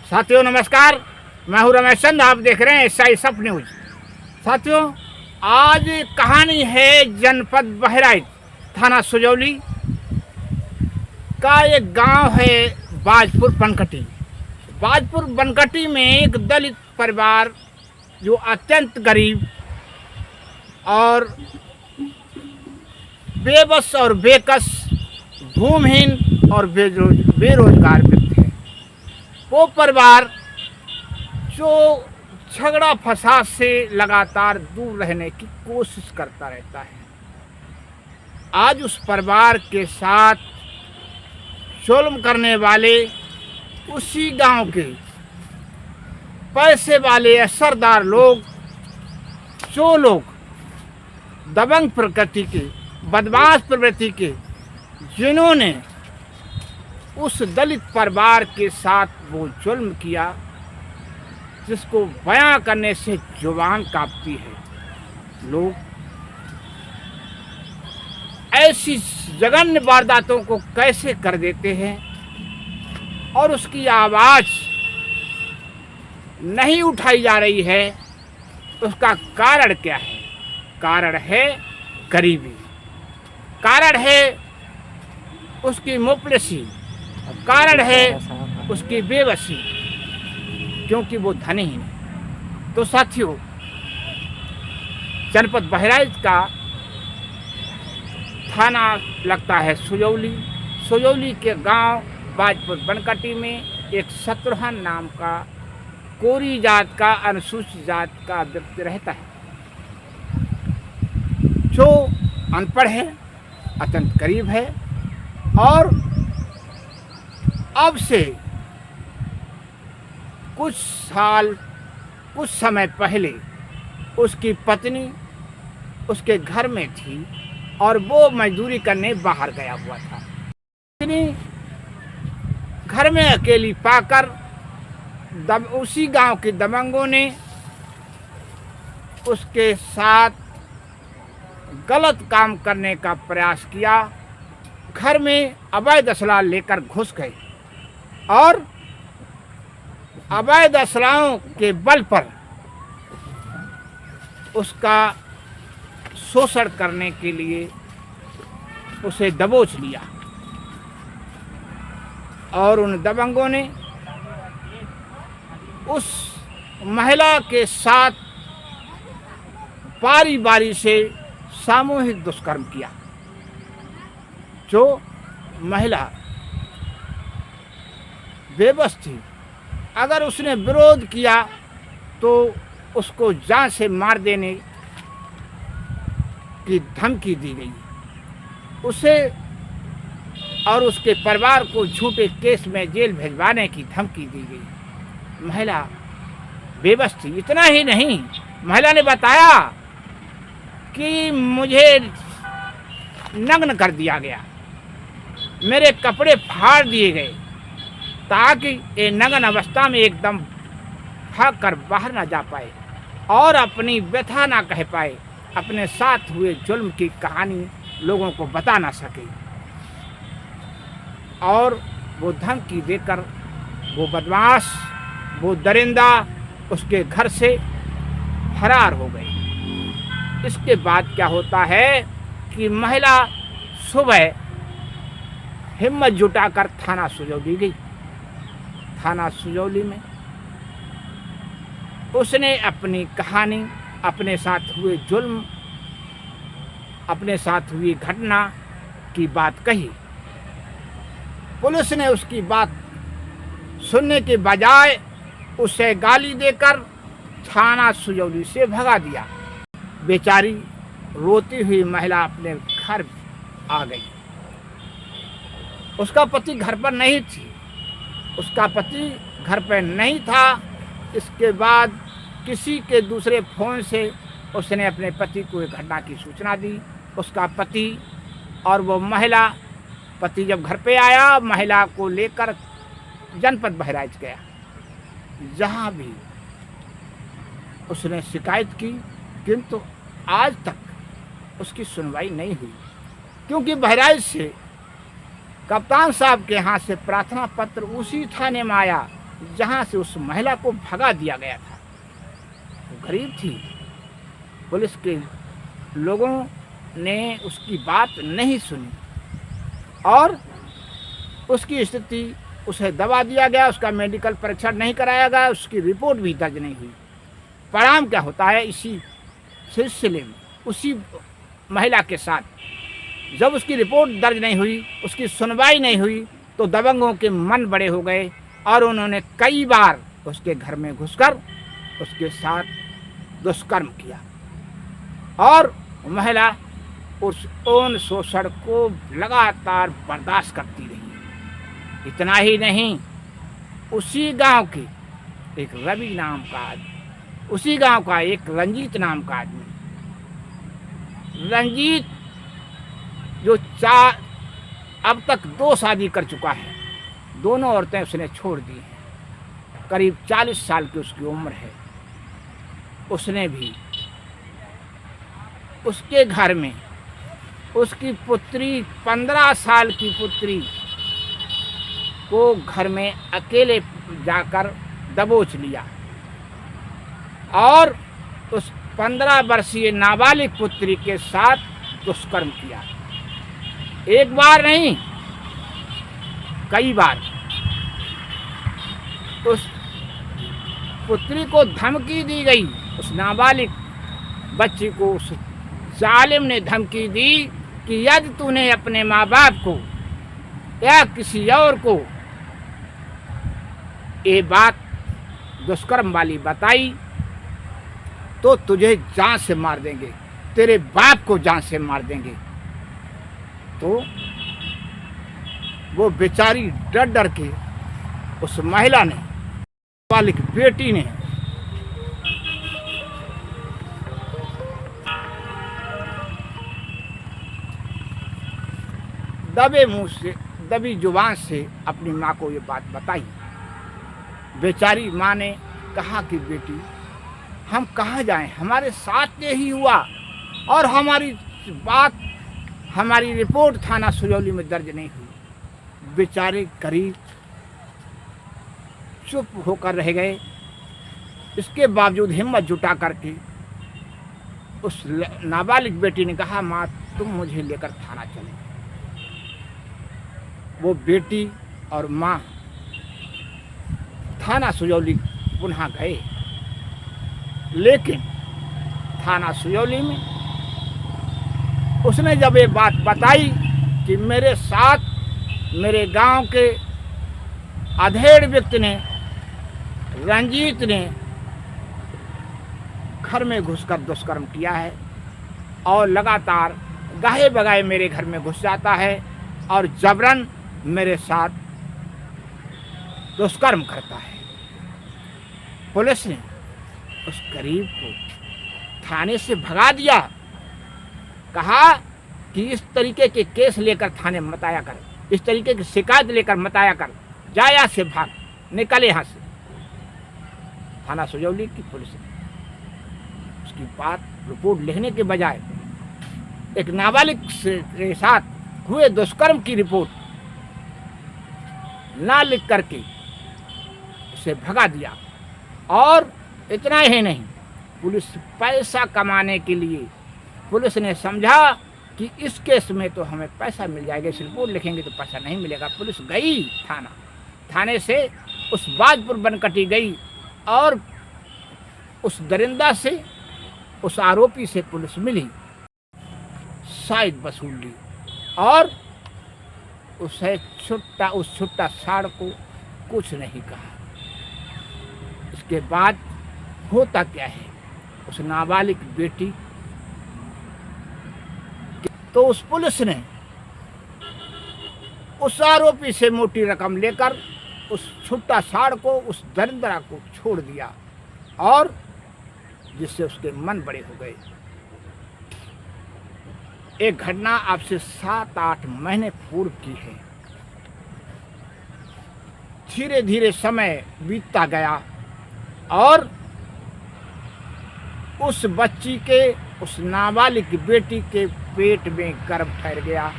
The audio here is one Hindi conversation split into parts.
साथियों नमस्कार, मैं हूं रमेश चंद। आप देख रहे हैं SI सब न्यूज। साथियों, आज कहानी है जनपद बहराइच थाना सुजौली का एक गांव है बाजपुर बनकटी। बाजपुर बनकटी में एक दलित परिवार जो अत्यंत गरीब और बेबस और बेकस, भूमिहीन और बेरोजगार व्यक्ति है। वो परिवार जो झगड़ा फसाद से लगातार दूर रहने की कोशिश करता रहता है। आज उस परिवार के साथ जुल्म करने वाले उसी गांव के पैसे वाले असरदार लोग, जो लोग दबंग प्रकृति के, बदमाश प्रवृत्ति के, जिन्होंने उस दलित परिवार के साथ वो जुल्म किया जिसको बयां करने से जुबान कांपती है। लोग ऐसी जघन्य वारदातों को कैसे कर देते हैं और उसकी आवाज़ नहीं उठाई जा रही है, उसका कारण क्या है? कारण है गरीबी, कारण है उसकी मुफलिसी, कारण है उसकी बेबसी, क्योंकि वो धनीहीन है। तो साथियों, जनपद बहराइच का थाना लगता है सुजौली। सुजौली के गांव बाजपुर बनकटी में एक शत्रुघ्न नाम का कोरी जात का, अनुसूचित जात का व्यक्ति रहता है, जो अनपढ़ है, अत्यंत गरीब है और अब से कुछ समय पहले उसकी पत्नी उसके घर में थी और वो मजदूरी करने बाहर गया हुआ था। पत्नी घर में अकेली पाकर उसी गांव के दबंगों ने उसके साथ गलत काम करने का प्रयास किया। घर में अवैध असला लेकर घुस गए और अवैध असलाओं के बल पर उसका शोषण करने के लिए उसे दबोच लिया और उन दबंगों ने उस महिला के साथ बारी बारी से सामूहिक दुष्कर्म किया। जो महिला बेबस थी, अगर उसने विरोध किया तो उसको जान से मार देने की धमकी दी गई। उसे और उसके परिवार को झूठे केस में जेल भिजवाने की धमकी दी गई। महिला बेबस थी। इतना ही नहीं, महिला ने बताया कि मुझे नग्न कर दिया गया, मेरे कपड़े फाड़ दिए गए ताकि ये नग्न अवस्था में एकदम भाग कर बाहर ना जा पाए और अपनी व्यथा ना कह पाए, अपने साथ हुए जुल्म की कहानी लोगों को बता ना सके। और वो धमकी देकर वो बदमाश, वो दरिंदा उसके घर से फरार हो गई। इसके बाद क्या होता है कि महिला सुबह हिम्मत जुटाकर थाना सुजौली गई। थाना सुजौली में उसने अपनी कहानी, अपने साथ हुए जुल्म, अपने साथ हुई घटना की बात कही। पुलिस ने उसकी बात सुनने के बजाय उसे गाली देकर थाना सुजौली से भगा दिया। बेचारी रोती हुई महिला अपने घर आ गई। उसका पति घर पर नहीं थी, उसका पति घर पर नहीं था। इसके बाद किसी के दूसरे फ़ोन से उसने अपने पति को एक घटना की सूचना दी। उसका पति और वो महिला, पति जब घर पे आया, महिला को लेकर जनपद बहराइच गया। जहाँ भी उसने शिकायत की, किंतु आज तक उसकी सुनवाई नहीं हुई, क्योंकि बहराइच से कप्तान साहब के यहाँ से प्रार्थना पत्र उसी थाने में आया जहाँ से उस महिला को भगा दिया गया था। वो गरीब थी, पुलिस के लोगों ने उसकी बात नहीं सुनी और उसकी स्थिति, उसे दबा दिया गया, उसका मेडिकल परीक्षण नहीं कराया गया, उसकी रिपोर्ट भी दर्ज नहीं हुई। परिणाम क्या होता है इसी सिलसिले में, उसी महिला के साथ जब उसकी रिपोर्ट दर्ज नहीं हुई, उसकी सुनवाई नहीं हुई, तो दबंगों के मन बड़े हो गए और उन्होंने कई बार उसके घर में घुसकर उसके साथ दुष्कर्म किया और महिला उन शोषण को लगातार बर्दाश्त करती रही। इतना ही नहीं, उसी गांव के एक रवि नाम का आदमी, उसी गांव का एक रंजीत नाम का आदमी, रंजीत जो अब तक 2 शादी कर चुका है, दोनों औरतें उसने छोड़ दी हैं। करीब 40 साल की उसकी उम्र है। उसने भी उसके घर में उसकी पुत्री, 15 साल की पुत्री को घर में अकेले जाकर दबोच लिया और उस 15 वर्षीय नाबालिग पुत्री के साथ दुष्कर्म किया। एक बार नहीं, कई बार। उस पुत्री को धमकी दी गई, उस नाबालिग बच्ची को उस जालिम ने धमकी दी कि यदि तूने अपने माँ बाप को या किसी और को ये बात दुष्कर्म वाली बताई तो तुझे जान से मार देंगे, तेरे बाप को जान से मार देंगे। तो वो बेचारी डर डर के उस महिला ने, नाबालिग बेटी ने दबे मुंह से, दबी जुबान से अपनी माँ को ये बात बताई। बेचारी माँ ने कहा कि बेटी, हम कहाँ जाएं, हमारे साथ यही हुआ और हमारी बात, हमारी रिपोर्ट थाना सुजौली में दर्ज नहीं हुई। बेचारे गरीब चुप होकर रह गए। इसके बावजूद हिम्मत जुटा करके उस नाबालिग बेटी ने कहा, माँ तुम मुझे लेकर थाना चले। वो बेटी और माँ थाना सुजौली पुनः गए, लेकिन थाना सुजौली में उसने जब ये बात बताई कि मेरे साथ मेरे गांव के अधेड़ व्यक्ति ने, रंजीत ने घर में घुसकर दुष्कर्म किया है और लगातार गाहे बगाए मेरे घर में घुस जाता है और जबरन मेरे साथ दुष्कर्म करता है। पुलिस ने उस गरीब को थाने से भगा दिया, कहा कि इस तरीके के केस लेकर थाने मत आया कर, इस तरीके की शिकायत लेकर मत आया कर, जा यहाँ से, भाग, निकल यहाँ से। थाना सुजौली की पुलिस ने उसकी बात रिपोर्ट लिखने के बजाय एक नाबालिग के साथ हुए दुष्कर्म की रिपोर्ट ना लिख करके उसे भगा दिया। और इतना ही नहीं, पुलिस पैसा कमाने के लिए पुलिस ने समझा कि इस केस में तो हमें पैसा मिल जाएगा, इस रिपोर्ट लिखेंगे तो पैसा नहीं मिलेगा। पुलिस गई थाने से उस बाजपुर बनकटी गई और उस दरिंदा से, उस आरोपी से पुलिस मिली, शायद वसूल ली और उसे उस छुट्टा साड़ को कुछ नहीं कहा। इसके बाद होता क्या है, उस नाबालिग बेटी, तो उस पुलिस ने उस आरोपी से मोटी रकम लेकर उस छुट्टा साड़ को, उस दरिंदा को छोड़ दिया और जिससे उसके मन बड़े हो गए। एक घटना आपसे 7-8 महीने पूर्व की है। धीरे धीरे समय बीतता गया और उस बच्ची के, उस नाबालिग बेटी के पेट में गर्भ ठहर गया,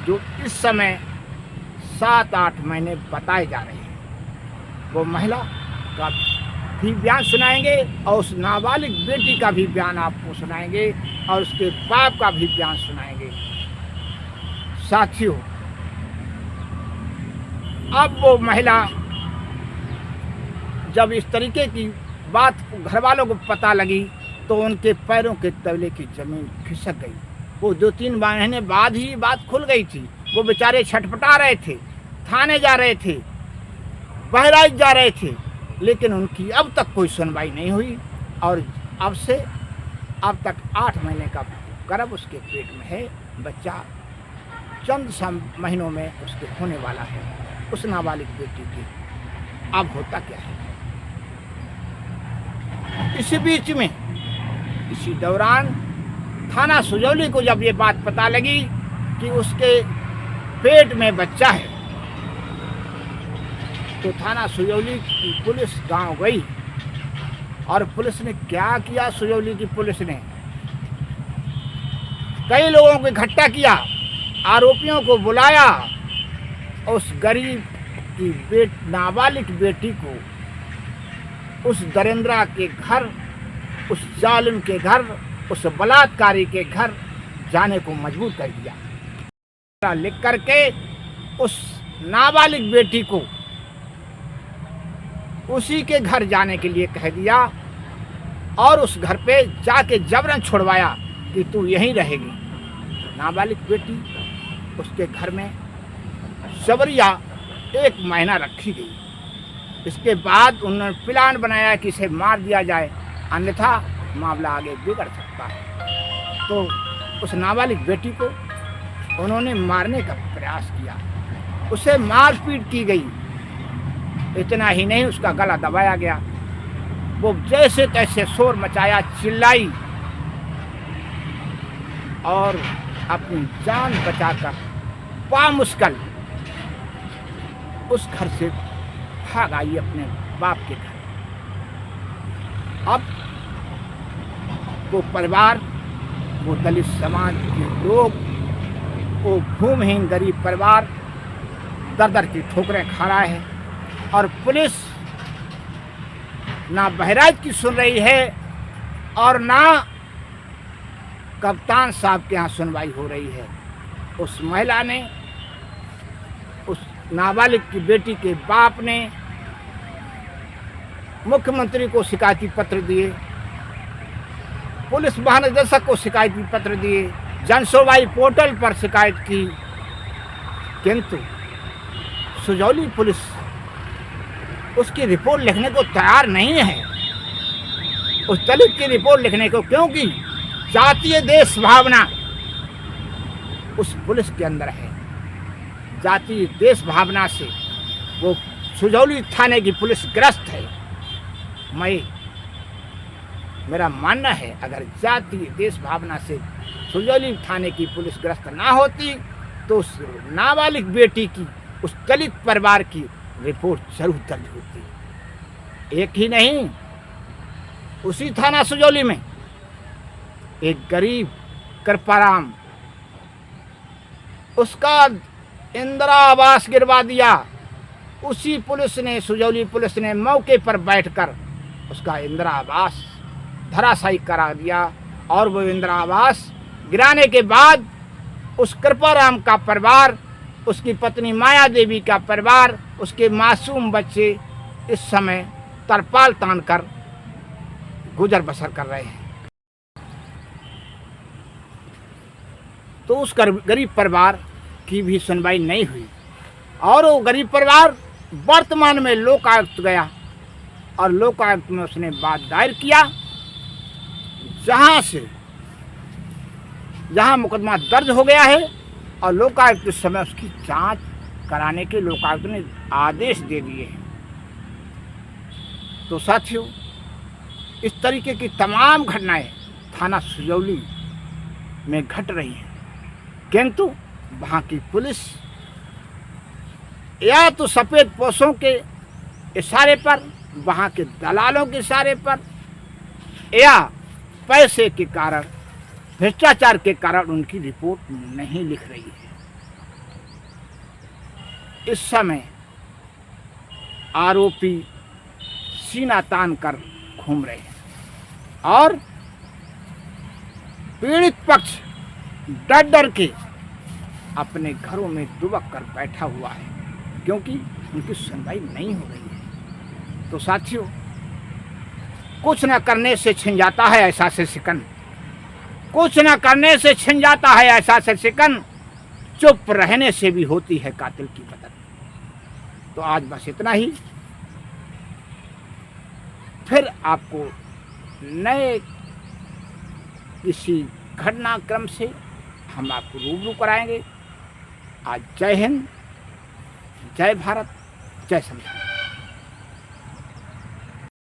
जो इस समय 7-8 महीने बताए जा रहे हैं। वो महिला का भी बयान सुनाएंगे और उस नाबालिग बेटी का भी बयान आपको सुनाएंगे और उसके बाप का भी बयान सुनाएंगे। साथियों, अब वो महिला जब इस तरीके की बात घर वालों को पता लगी तो उनके पैरों के तले की जमीन खिसक गई। वो 2-3 महीने बाद ही बात खुल गई थी। वो बेचारे छटपटा रहे थे, थाने जा रहे थे, बहराइच जा रहे थे, लेकिन उनकी अब तक कोई सुनवाई नहीं हुई और अब तक 8 महीने का गर्भ उसके पेट में है। बच्चा चंद महीनों में उसके होने वाला है, उस नाबालिग बेटी की। अब होता क्या है, इसी बीच में इसी दौरान थाना सुजौली को जब ये बात पता लगी कि उसके पेट में बच्चा है, तो थाना सुजौली की पुलिस गांव गई और पुलिस ने क्या किया, सुजौली की पुलिस ने कई लोगों को इकट्ठा किया, आरोपियों को बुलाया, उस गरीब की नाबालिग बेटी को उस दरिंद्रा के घर, उस जालिम के घर, उस बलात्कारी के घर जाने को मजबूर कर दिया। लिख करके उस नाबालिग बेटी को उसी के घर जाने के लिए कह दिया और उस घर पे जाके जबरन छुड़वाया कि तू यहीं रहेगी। नाबालिग बेटी उसके घर में सबरिया 1 महीना रखी गई। इसके बाद उन्होंने प्लान बनाया कि इसे मार दिया जाए, अन्यथा मामला आगे बिगड़ सकता है। तो उस नाबालिग बेटी को उन्होंने मारने का प्रयास किया, उसे मारपीट की गई। इतना ही नहीं, उसका गला दबाया गया। वो जैसे तैसे शोर मचाया, चिल्लाई और अपनी जान बचाकर पामुश्किल उस घर से भाग आई अपने बाप के घर। अब वो परिवार, वो दलित समाज के लोग, वो भूमिहीन गरीब परिवार दर की ठोकरें खा रहा है और पुलिस ना बहराइच की सुन रही है और ना कप्तान साहब के यहाँ सुनवाई हो रही है। उस महिला ने, उस नाबालिग की बेटी के बाप ने मुख्यमंत्री को शिकायती पत्र दिए, पुलिस महानिदेशक को शिकायती पत्र दिए, जनसुनवाई पोर्टल पर शिकायत की, किंतु सुजौली पुलिस उसकी रिपोर्ट लिखने को तैयार नहीं है, उस दलित की रिपोर्ट लिखने को, क्योंकि जातीय देश भावना उस पुलिस के अंदर है। जातीय देश भावना से वो सुजौली थाने की पुलिस ग्रस्त है। मेरा मानना है, अगर जातीय देश भावना से सुजौली थाने की पुलिस ग्रस्त ना होती तो उस नाबालिग बेटी की, उस दलित परिवार की रिपोर्ट जरूर दर्ज होती। एक ही नहीं, उसी थाना सुजौली में एक गरीब कृपाराम, उसका इंदिरा आवास गिरवा दिया। उसी पुलिस ने, सुजौली पुलिस ने मौके पर बैठकर उसका इंदिरा आवास धराशायी करा दिया और वो इंदिरा आवास गिराने के बाद उस कृपाराम का परिवार, उसकी पत्नी माया देवी का परिवार, उसके मासूम बच्चे इस समय तरपाल तानकर गुजर बसर कर रहे हैं। तो उस गरीब परिवार की भी सुनवाई नहीं हुई और वो गरीब परिवार वर्तमान में लोकायुक्त गया और लोकायुक्त में उसने बात दायर किया, जहां मुकदमा दर्ज हो गया है और लोकायुक्त इस समय उसकी जांच कराने के लोकायुक्त ने आदेश दे दिए हैं। तो साथियों, इस तरीके की तमाम घटनाएं थाना सुजौली में घट रही हैं, किंतु वहाँ की पुलिस या तो सफ़ेद पोशों के इशारे पर, वहाँ के दलालों के इशारे पर, या पैसे के कारण, भ्रष्टाचार के कारण उनकी रिपोर्ट नहीं लिख रही है। इस समय आरोपी सीना तान कर घूम रहे हैं और पीड़ित पक्ष डर डर के अपने घरों में दुबक कर बैठा हुआ है, क्योंकि उनकी सुनवाई नहीं हो रही है। तो साथियों, कुछ न करने से छिन जाता है ऐसा से शिकन, कुछ न करने से छिन जाता है ऐसा से शिकन, चुप रहने से भी होती है कातिल की मदद। तो आज बस इतना ही। फिर आपको नए किसी घटनाक्रम से हम आपको रूबरू कराएंगे। आज जय हिंद, जय भारत, जय संविधान।